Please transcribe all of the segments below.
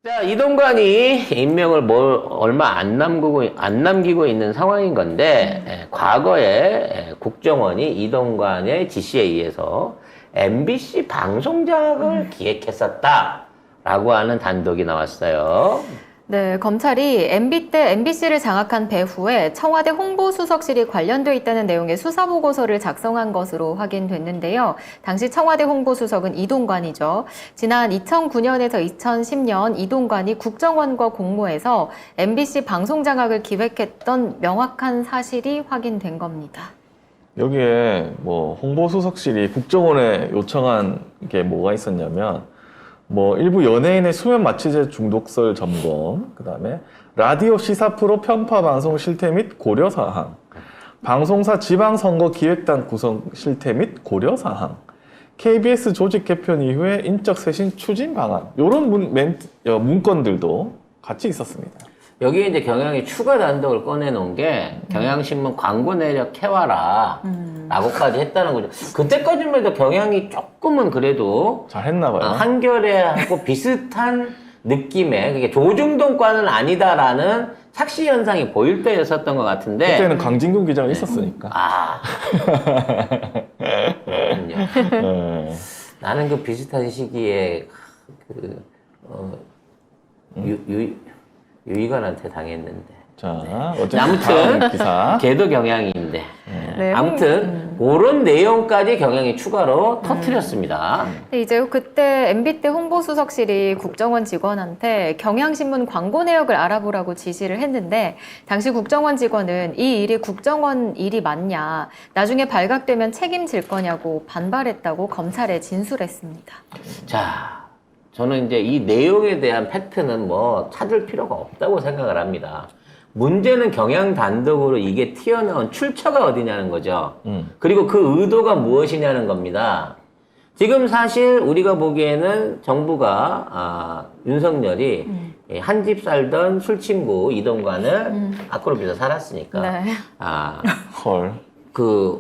자, 이동관이 임명을 얼마 안 남기고 있는 상황인 건데, 과거에 국정원이 이동관의 지시에 의해서 MBC 방송장악을 기획했었다라고 하는 단독이 나왔어요. 네, 검찰이 MB 때 MBC를 장악한 배후에 청와대 홍보수석실이 관련돼 있다는 내용의 수사보고서를 작성한 것으로 확인됐는데요. 당시 청와대 홍보수석은 이동관이죠. 지난 2009년에서 2010년 이동관이 국정원과 공모해서 MBC 방송 장악을 기획했던 명확한 사실이 확인된 겁니다. 여기에 홍보수석실이 국정원에 요청한 게 뭐가 있었냐면 일부 연예인의 수면 마취제 중독설 점검, 그 다음에 라디오 시사 프로 편파 방송 실태 및 고려 사항, 방송사 지방선거 기획단 구성 실태 및 고려 사항, KBS 조직 개편 이후에 인적 쇄신 추진 방안, 이런 문건들도 같이 있었습니다. 여기에 이제 경향이 추가 단독을 꺼내놓은 게 경향신문 광고 내력 해와라 라고까지 했다는 거죠. 그때까지만 해도 경향이 조금은 그래도 잘했나 봐요. 한겨레하고 비슷한 느낌의 그게 조중동과는 아니다라는 착시 현상이 보일 때였었던 것 같은데 그때는 강진균 기자가 있었으니까. 아 그렇군요. 나는 그 비슷한 시기에 유희관한테 당했는데. 자, 어쨌든 아무튼 기사. 걔도 경향인데. 네, 아무튼 그런 내용까지 경향이 추가로 터뜨렸습니다. 근데 이제 그때 MB 때 홍보수석실이 국정원 직원한테 경향신문 광고 내역을 알아보라고 지시를 했는데 당시 국정원 직원은 이 일이 국정원 일이 맞냐, 나중에 발각되면 책임질 거냐고 반발했다고 검찰에 진술했습니다. 자, 저는 이제 이 내용에 대한 팩트는 찾을 필요가 없다고 생각을 합니다. 문제는 경향 단독으로 이게 튀어나온 출처가 어디냐는 거죠. 그리고 그 의도가 무엇이냐는 겁니다. 지금 사실 우리가 보기에는 정부가 윤석열이 한 집 살던 술친구 이동관을 앞으로 빚어 살았으니까 네. 헐.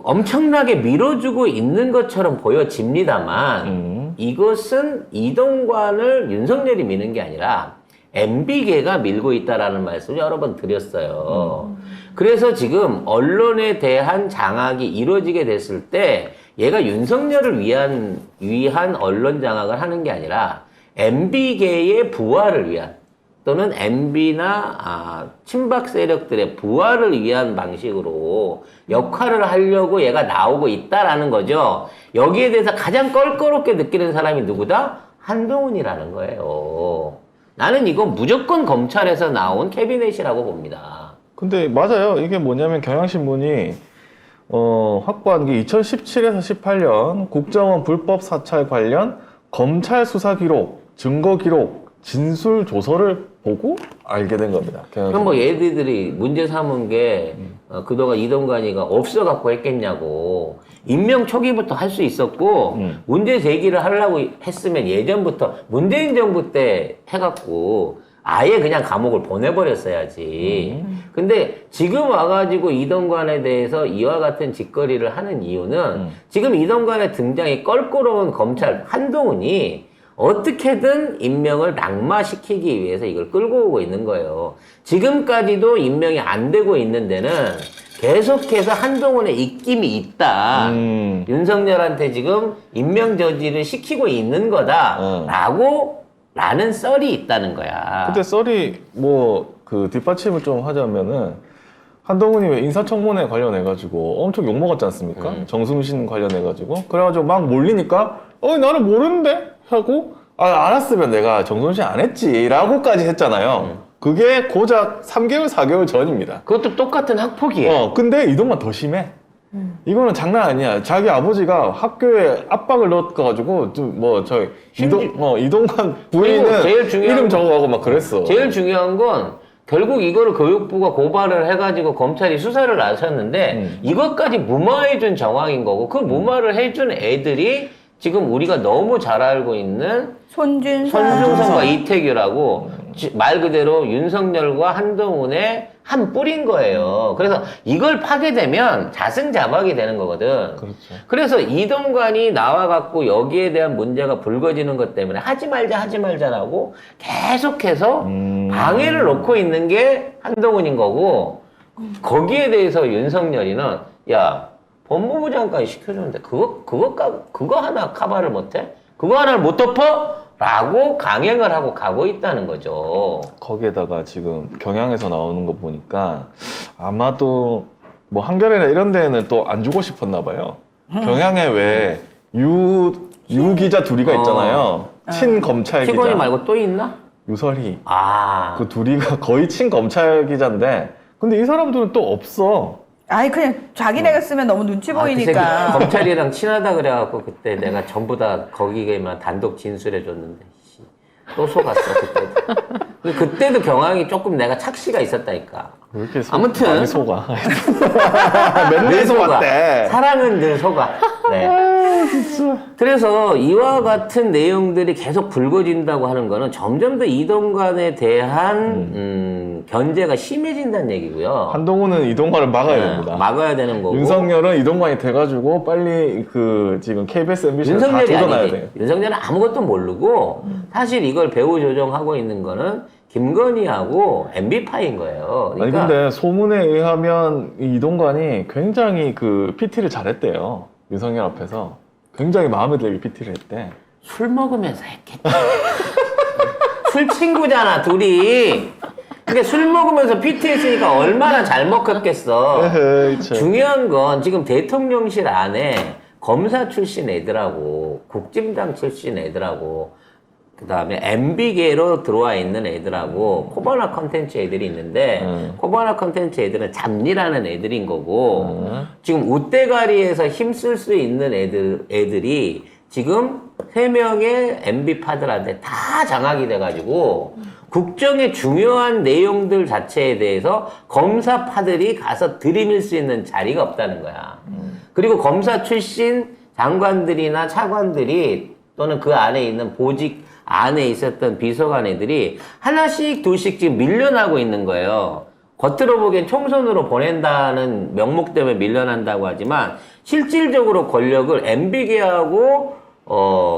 엄청나게 밀어주고 있는 것처럼 보여집니다만 이것은 이동관을 윤석열이 미는 게 아니라 MB계가 밀고 있다라는 말씀을 여러 번 드렸어요. 그래서 지금 언론에 대한 장악이 이루어지게 됐을 때 얘가 윤석열을 위한 언론 장악을 하는 게 아니라 MB계의 부활을 위한 또는 MB나 친박 세력들의 부활을 위한 방식으로 역할을 하려고 얘가 나오고 있다라는 거죠. 여기에 대해서 가장 껄끄럽게 느끼는 사람이 누구다? 한동훈이라는 거예요. 나는 이거 무조건 검찰에서 나온 캐비넷이라고 봅니다. 근데 맞아요. 이게 뭐냐면 경향신문이 확보한 게 2017에서 18년 국정원 불법 사찰 관련 검찰 수사 기록, 증거 기록, 진술 조서를 보고 알게 된 겁니다. 그럼 얘들이 문제 삼은 게 그동안 이동관이가 없어갖고 했겠냐고. 임명 초기부터 할 수 있었고 문제 제기를 하려고 했으면 예전부터 문재인 정부 때 해갖고 아예 그냥 감옥을 보내버렸어야지. 근데 지금 와가지고 이동관에 대해서 이와 같은 짓거리를 하는 이유는 지금 이동관의 등장이 껄끄러운 검찰 한동훈이 어떻게든 임명을 낙마시키기 위해서 이걸 끌고 오고 있는 거예요. 지금까지도 임명이 안 되고 있는 데는 계속해서 한동훈의 입김이 있다. 윤석열한테 지금 임명 저지를 시키고 있는 거다라는 썰이 있다는 거야. 그때 썰이 뒷받침을 좀 하자면은 한동훈이 왜 인사청문회 관련해가지고 엄청 욕먹었지 않습니까? 정승신 관련해가지고. 그래가지고 막 몰리니까 나는 모르는데? 하고 알았으면 내가 정승신 안 했지 라고까지 했잖아요. 그게 고작 3개월, 4개월 전입니다. 그것도 똑같은 학폭이에요. 근데 이동관 더 심해. 이거는 장난 아니야. 자기 아버지가 학교에 압박을 넣어가지고 이동관 부인은 제일 이름 적어가고 막 그랬어. 제일 중요한 건 결국 이거를 교육부가 고발을 해가지고 검찰이 수사를 나섰는데 이것까지 무마해준 정황인 거고 그 무마를 해준 애들이 지금 우리가 너무 잘 알고 있는 손준성과 이태규라고 말 그대로 윤석열과 한동훈의 한 뿔인 거예요. 그래서 이걸 파괴되면 자승자박이 되는 거거든. 그렇죠. 그래서 이동관이 나와갖고 여기에 대한 문제가 불거지는 것 때문에 하지 말자라고 계속해서 방해를 놓고 있는 게 한동훈인 거고, 거기에 대해서 윤석열이는 야, 법무부 장관이 시켜줬는데 그거 하나 커버를 못해? 그거 하나를 못 덮어? 라고 강행을 하고 가고 있다는 거죠. 거기에다가 지금 경향에서 나오는 거 보니까 아마도 뭐 한겨레나 이런 데는 또 안 주고 싶었나 봐요. 경향에 왜 유 기자 둘이가 있잖아요. 친 검찰 기자. 피곤이 말고 또 있나? 유설희. 아. 그 둘이가 거의 친 검찰 기자인데, 근데 이 사람들은 또 없어. 아니 그냥 자기네가 쓰면 너무 눈치 그 새끼 보이니까. 검찰이랑 친하다 그래갖고 그때 내가 전부 다 거기에만 단독 진술해줬는데 또 속았어 그때도. 그때도 경황이 조금 내가 착시가 있었다니까. 왜 이렇게 아무튼. 많이 속아. 맨날 속았대. 사랑은 늘 속아. 네. 그래서 이와 같은 내용들이 계속 불거진다고 하는 거는 점점 더 이동관에 대한 견제가 심해진다는 얘기고요. 한동훈은 이동관을 막아야 네, 됩니다. 막아야 되는 거고. 윤석열은 이동관이 돼가지고 빨리 그 지금 KBS, MBC를 다 윤석열이 뜯어놔야 아니지. 돼요. 윤석열은 아무것도 모르고 사실 이걸 배후 조정하고 있는 거는 김건희하고 MB파인 거예요. 그러니까 아니 근데 소문에 의하면 이 이동관이 굉장히 그 PT를 잘했대요. 윤석열 앞에서 굉장히 마음에 들게 PT를 했대. 술 먹으면서 했겠지. 술 친구잖아, 둘이. 근데 술 먹으면서 PT 했으니까 얼마나 잘 먹었겠어. 에헤이, 참. 중요한 건 지금 대통령실 안에 검사 출신 애들하고 국진당 출신 애들하고 그 다음에 MB계로 들어와 있는 애들하고 코바나 컨텐츠 애들이 있는데 코바나 컨텐츠 애들은 잡리라는 애들인 거고 지금 웃대가리에서 힘쓸 수 있는 애들이 지금 3명의 MB파들한테 다 장악이 돼가지고 국정의 중요한 내용들 자체에 대해서 검사파들이 가서 들이밀 수 있는 자리가 없다는 거야. 그리고 검사 출신 장관들이나 차관들이 또는 그 안에 있는 보직 안에 있었던 비서관 애들이 하나씩 둘씩 지금 밀려나고 있는 거예요. 겉으로 보기엔 총선으로 보낸다는 명목 때문에 밀려난다고 하지만 실질적으로 권력을 MB계하고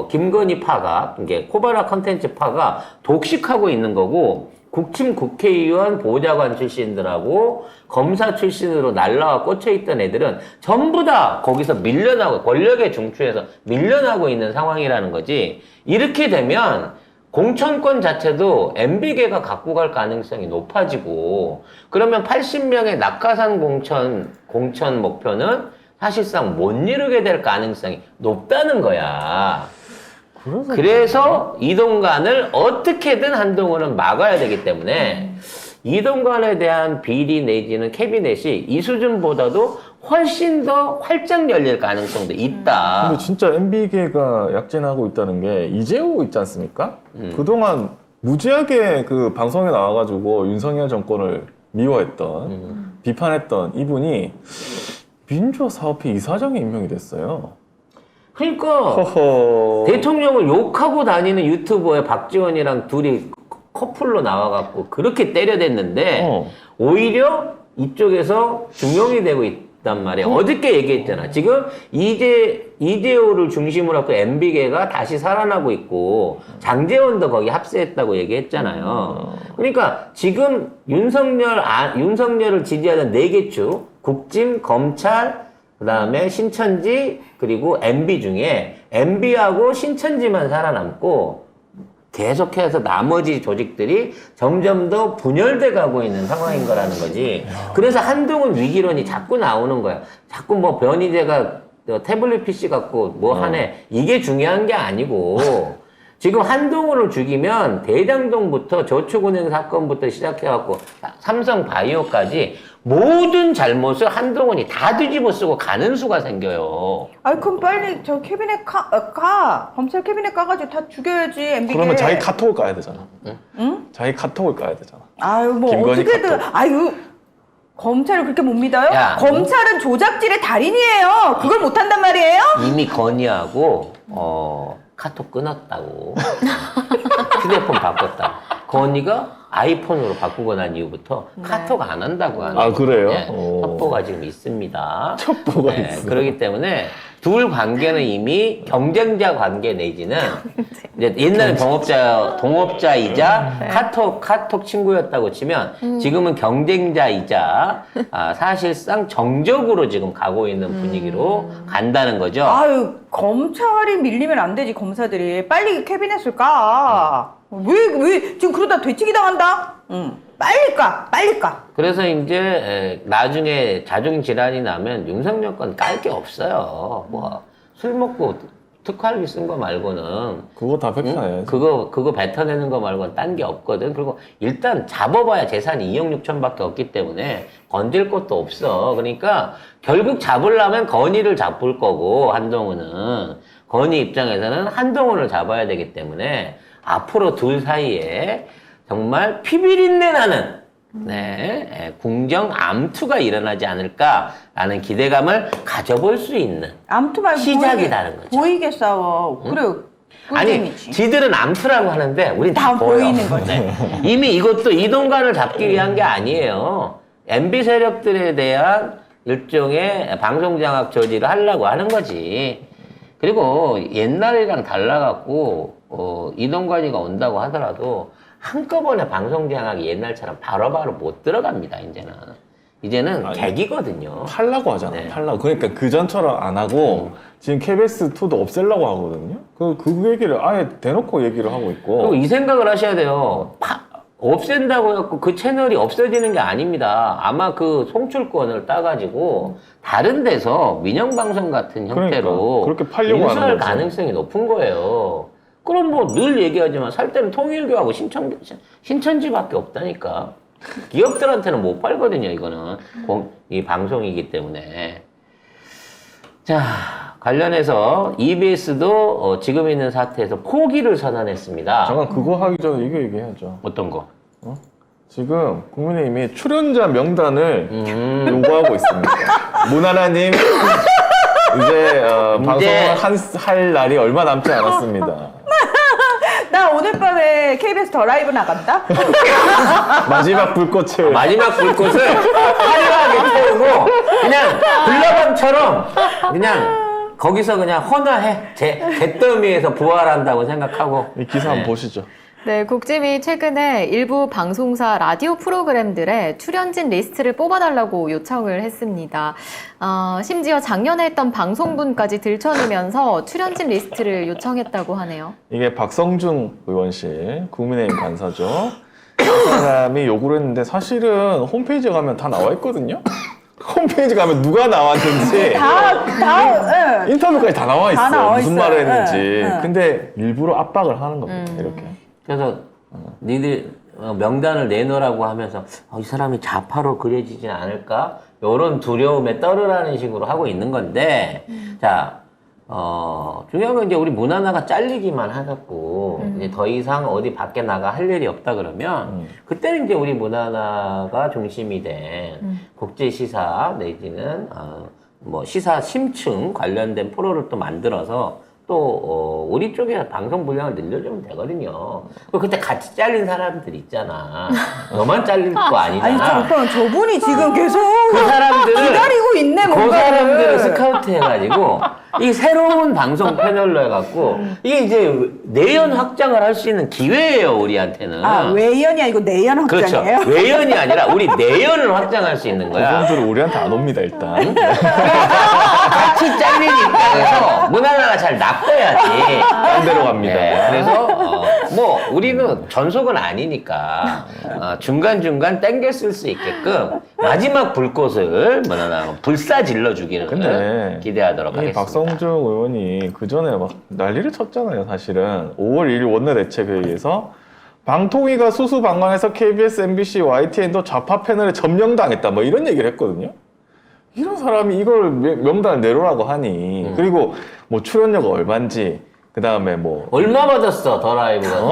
김건희 파가, 이게 코바나 컨텐츠 파가 독식하고 있는 거고, 국힘 국회의원 보좌관 출신들하고 검사 출신으로 날라와 꽂혀있던 애들은 전부 다 거기서 밀려나고, 권력의 중추에서 밀려나고 있는 상황이라는 거지. 이렇게 되면 공천권 자체도 MB계가 갖고 갈 가능성이 높아지고, 그러면 80명의 낙하산 공천 목표는 사실상 못 이루게 될 가능성이 높다는 거야. 그래서 이동관을 어떻게든 한동훈은 막아야 되기 때문에 이동관에 대한 비리 내지는 캐비넷이 이 수준보다도 훨씬 더 활짝 열릴 가능성도 있다. 근데 진짜 MB계가 약진하고 있다는 게 이재호 있지 않습니까? 그동안 무지하게 그 방송에 나와가지고 윤석열 정권을 미워했던, 비판했던 이분이 민주화 사업회 이사장에 임명이 됐어요. 그러니까 허허. 대통령을 욕하고 다니는 유튜버에 박지원이랑 둘이 커플로 나와갖고 그렇게 때려댔는데 오히려 이쪽에서 중용이 되고 있단 말이에요. 어저께 얘기했잖아. 지금 이재호를 중심으로 해서 MB계가 다시 살아나고 있고 장제원도 거기 합세했다고 얘기했잖아요. 그러니까 지금 윤석열을 지지하는 4개 축, 국짐, 검찰, 그 다음에 신천지, 그리고 MB 중에 MB하고 신천지만 살아남고 계속해서 나머지 조직들이 점점 더 분열돼 가고 있는 상황인 거라는 거지. 그래서 한동훈 위기론이 자꾸 나오는 거야. 자꾸 뭐 변희재가 태블릿 PC 갖고 뭐 하네. 이게 중요한 게 아니고 지금 한동훈을 죽이면 대장동부터 저축은행 사건부터 시작해갖고 삼성바이오까지 모든 잘못을 한동훈이 다 뒤집어 쓰고 가는 수가 생겨요. 아니 그럼 빨리 저 캐비넷 가 검찰 캐비넷 가가지고 다 죽여야지 MB계. 그러면 자기 카톡을 까야 되잖아. 응? 자기 카톡을 까야 되잖아. 아유 뭐 김건희 어떻게든 카톡. 아유 검찰을 그렇게 못 믿어요? 야, 검찰은 조작질의 달인이에요. 그걸 못한단 말이에요? 이미 건의하고 카톡 끊었다고. 휴대폰 바꿨다. 건의가 아이폰으로 바꾸고 난 이후부터 카톡 안 한다고 하는 아, 그래요? 첩보가 지금 있습니다. 첩보가 있어요. 그렇기 때문에 둘 관계는 이미 경쟁자 관계 내지는 이제 옛날에 동업자이자 카톡 친구였다고 치면 지금은 경쟁자이자 사실상 정적으로 지금 가고 있는 분위기로 간다는 거죠. 아유, 검찰이 밀리면 안 되지, 검사들이. 빨리 캐비넷을 까. 왜, 지금 그러다 되치기 당한다? 빨리 까. 그래서 이제 나중에 자중 질환이 나면 윤석열 건 깔 게 없어요. 뭐 술 먹고 특활비 쓴 거 말고는 그거 다 팩트나요. 그거 뱉어내는 거 말고는 딴 게 없거든. 그리고 일단 잡아봐야 재산이 2억 6천밖에 없기 때문에 건질 것도 없어. 그러니까 결국 잡으려면 건의를 잡을 거고 한동훈은 건의 입장에서는 한동훈을 잡아야 되기 때문에 앞으로 둘 사이에 정말 피비린내 나는 궁정 암투가 일어나지 않을까라는 기대감을 가져볼 수 있는 암투 말고 시작이라는 거죠. 보이게 싸워. 그래. 아니, 꿀잼이지. 지들은 암투라고 하는데 우린 다 보여. 보이는 거지. 이미 이것도 이동관을 잡기 위한 게 아니에요. MB 세력들에 대한 일종의 방송장악 저지를 하려고 하는 거지. 그리고 옛날이랑 달라갖고 이동관이가 온다고 하더라도 한꺼번에 방송장악이 옛날처럼 바로바로 못 들어갑니다. 이제는 아니, 계기거든요. 팔라고 하잖아. 네. 팔라고. 그러니까 그전처럼 안 하고 지금 KBS2도 없애려고 하거든요. 그 얘기를 아예 대놓고 얘기를 하고 있고. 그리고 이 생각을 하셔야 돼요. 없앤다고 해갖고 그 채널이 없어지는 게 아닙니다. 아마 그 송출권을 따가지고 다른 데서 민영방송 같은 형태로 그러니까, 그렇게 팔려고 하는 인수할 거죠. 가능성이 높은 거예요. 그럼 뭐 늘 얘기하지만 살 때는 통일교하고 신천지밖에 없다니까. 기업들한테는 못 팔거든요, 이거는. 이 방송이기 때문에. 자, 관련해서 EBS도 지금 있는 사태에서 포기를 선언했습니다. 잠깐 그거 하기 전에 이거 얘기해야죠. 어떤 거? 지금 국민의힘이 출연자 명단을 요구하고 있습니다. 문하나님 이제 방송을 할 날이 얼마 남지 않았습니다. 나 오늘 밤에 KBS 더 라이브 나간다? 마지막 불꽃을 마지막 불꽃을 화려하게 태우고 그냥 불나방처럼 그냥 거기서 그냥 헌화해. 잿더미에서 부활한다고 생각하고. 이 기사 한번 보시죠. 네, 국짐이 최근에 일부 방송사 라디오 프로그램들의 출연진 리스트를 뽑아달라고 요청을 했습니다. 심지어 작년에 했던 방송분까지 들춰내면서 출연진 리스트를 요청했다고 하네요. 이게 박성중 의원실 국민의힘 간사죠. 그 사람이 요구를 했는데 사실은 홈페이지에 가면 다 나와 있거든요. 홈페이지 가면 누가 나왔는지 예. 인터뷰까지 다 나와 있어요. 나와 무슨 있어요. 말을 했는지. 예. 근데 일부러 압박을 하는 겁니다. 이렇게. 그래서 니들 명단을 내놓으라고 하면서 이 사람이 좌파로 그려지진 않을까? 이런 두려움에 떨으라는 식으로 하고 있는 건데 자, 중요한 건 이제 우리 문하나가 잘리기만 하겠고 이제 더 이상 어디 밖에 나가 할 일이 없다 그러면 그때는 이제 우리 문하나가 중심이 된 국제 시사 내지는 뭐 시사 심층 관련된 프로를 또 만들어서 또 우리 쪽에 방송 분량을 늘려주면 되거든요. 그리고 그때 같이 잘린 사람들 있잖아. 너만 잘릴 거 아니, 아니잖아. 잠깐, 저분이 지금 계속 그 사람들을 기다리고 있네, 그 뭔가를. 사람들을 스카우트 해가지고 이 새로운 방송 패널로 해갖고 이게 이제 내연 확장을 할 수 있는 기회예요, 우리한테는. 외연이 아니고 내연 그렇죠. 확장이에요? 외연이 아니라 우리 내연을 확장할 수 있는 거야. 그분들은 우리한테 안 옵니다 일단. 같이 잘린 입장에서 문화가 잘 낚아야지. 딴 데로 갑니다. 그래서 뭐 우리는 전속은 아니니까 중간중간 땡겨 쓸 수 있게끔 마지막 불꽃을 불사질러 주기를 근데 기대하도록 이 하겠습니다. 박성중 의원이 그 전에 막 난리를 쳤잖아요. 사실은 5월 1일 원내대책회의에서 방통위가 수수방관해서 KBS, MBC, YTN도 좌파 패널에 점령당했다. 뭐 이런 얘기를 했거든요. 이런 사람이 이걸 명단을 내놓으라고 하니 그리고 뭐 출연료가 얼마인지 그 다음에 뭐 얼마 받았어 더 라이브가?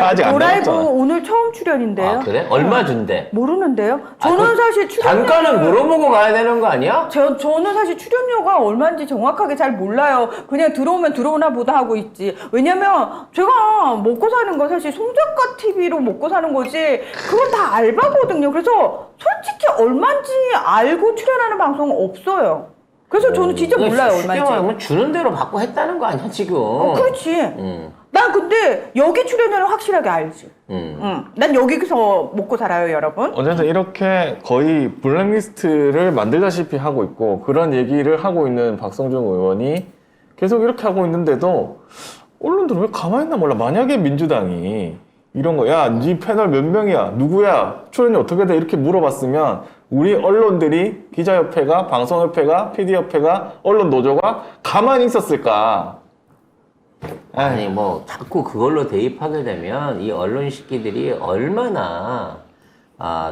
아직 안 도라이브 나왔잖아. 오늘 처음 출연인데요. 아 그래? 얼마 준대? 모르는데요. 저는 사실 출연료 단가는 물어보고 가야 되는 거 아니야? 저는 사실 출연료가 얼마인지 정확하게 잘 몰라요. 그냥 들어오면 들어오나 보다 하고 있지. 왜냐면 제가 먹고 사는 거 사실 송작가 TV로 먹고 사는 거지 그건 다 알바거든요. 그래서 솔직히 얼마인지 알고 출연하는 방송은 없어요. 그래서 저는 진짜 몰라요 쉽게 얼마인지. 말하면 주는 대로 받고 했다는 거 아니야 지금? 그렇지. 난 근데 여기 출연료는 확실하게 알지. 난 여기서 먹고 살아요, 여러분. 어쨌든 이렇게 거의 블랙리스트를 만들다시피 하고 있고 그런 얘기를 하고 있는 박성중 의원이 계속 이렇게 하고 있는데도 언론들은 왜 가만히 있나 몰라. 만약에 민주당이 이런 거, 야, 네 패널 몇 명이야? 누구야? 출연료 어떻게 돼? 이렇게 물어봤으면 우리 언론들이 기자협회가, 방송협회가, PD협회가, 언론노조가 가만히 있었을까? 아니 뭐 자꾸 그걸로 대입하게 되면 이 언론 시끼들이 얼마나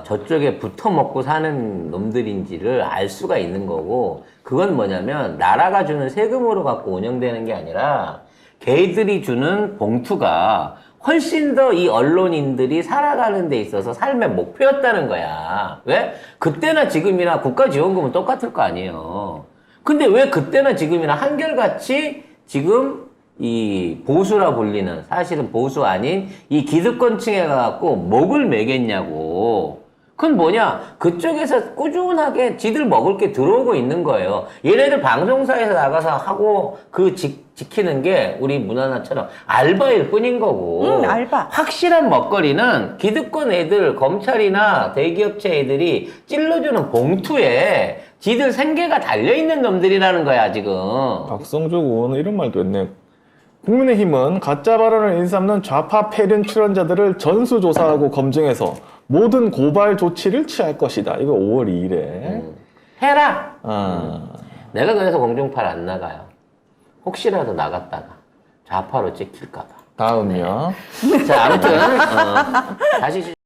저쪽에 붙어 먹고 사는 놈들인지를 알 수가 있는 거고, 그건 뭐냐면 나라가 주는 세금으로 갖고 운영되는 게 아니라 걔들이 주는 봉투가 훨씬 더 이 언론인들이 살아가는 데 있어서 삶의 목표였다는 거야. 왜? 그때나 지금이나 국가지원금은 똑같을 거 아니에요. 근데 왜 그때나 지금이나 한결같이 지금 이 보수라 불리는, 사실은 보수 아닌 이 기득권층에 가갖고 목을 매겠냐고. 그건 뭐냐? 그쪽에서 꾸준하게 지들 먹을 게 들어오고 있는 거예요. 얘네들 방송사에서 나가서 하고 지키는 게 우리 문화나처럼 알바일 뿐인 거고. 알바. 확실한 먹거리는 기득권 애들, 검찰이나 대기업체 애들이 찔러주는 봉투에 지들 생계가 달려있는 놈들이라는 거야, 지금. 박성중 의원은 이런 말도 했네. 국민의힘은 가짜 발언을 일삼는 좌파 패륜 출연자들을 전수조사하고 검증해서 모든 고발 조치를 취할 것이다. 이거 5월 2일에. 해라! 아. 내가 그래서 공중파를 안 나가요. 혹시라도 나갔다가 좌파로 찍힐까봐. 다음이요. 자, 아무튼, 다시